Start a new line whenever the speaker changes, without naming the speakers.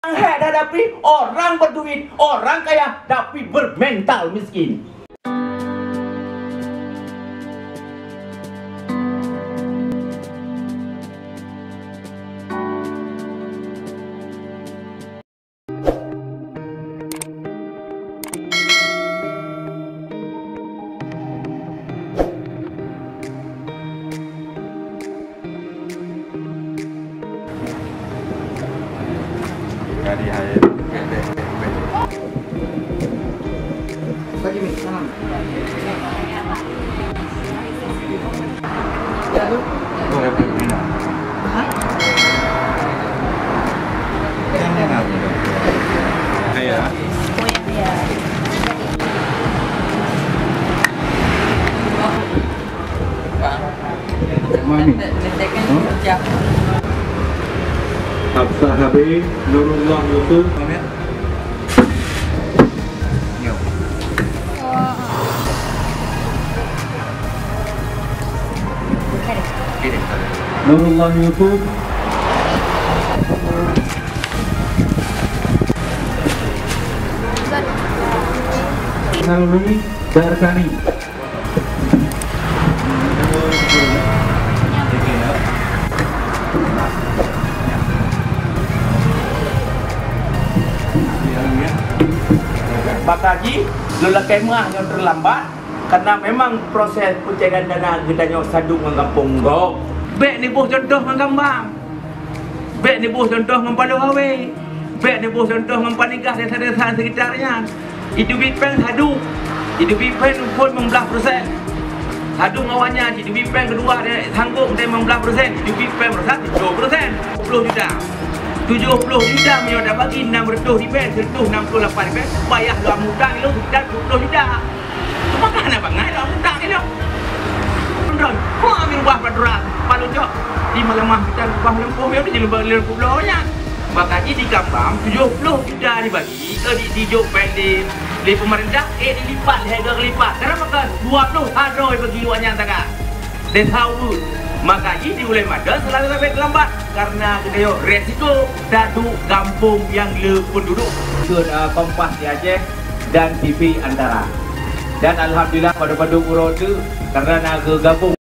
Hadapi orang berduit, orang kaya tapi bermental miskin.
Dari air.
Bagi mi, salam.
Boleh berbeda.
Hah?
Yang enak. Ayah. Mami.
Hafsah Habib, Nurullah Yusuf.
Yo.
Nurullah Yusuf. Salmi Darkani.
Bakaji lola kemah yang terlambat karena memang proses pencairan dana gedanya sadung mengampung go. Bek ni buh contoh menggambang. Bek ni buh contoh mempadu hawe. Bek ni buh contoh mempanigah desa-desa sekitarnya. Itu bipeng hadu. Itu bipeng pun 15%. Hadu awalnya itu bipeng kedua dia sanggup dia 15%. Itu bipeng bersatu 20%. 10 juta. 70 juta menyodak bagi 600 ribu, 168 ribu, bayar luar mutang itu sekitar 20 juta. Makan apa ngai luar mutang itu? Beneran, kau ambil buah padura, palu jok di malamah kita buah lempuh itu jadi lempuh belanya. Maka di Gambang 70 juta dibagi, di Jopek di pemerintah, dilipat harga lipat. Kenapa kan 20 hadoi bagi wanya tak? Dan tahu. Maka ini oleh mada selalu sampai terlambat karena kedaya resiko dadu kampung yang penduduk. Kompas di Aceh dan TV Antara. Dan alhamdulillah pada Padu Puro itu karena naga gabung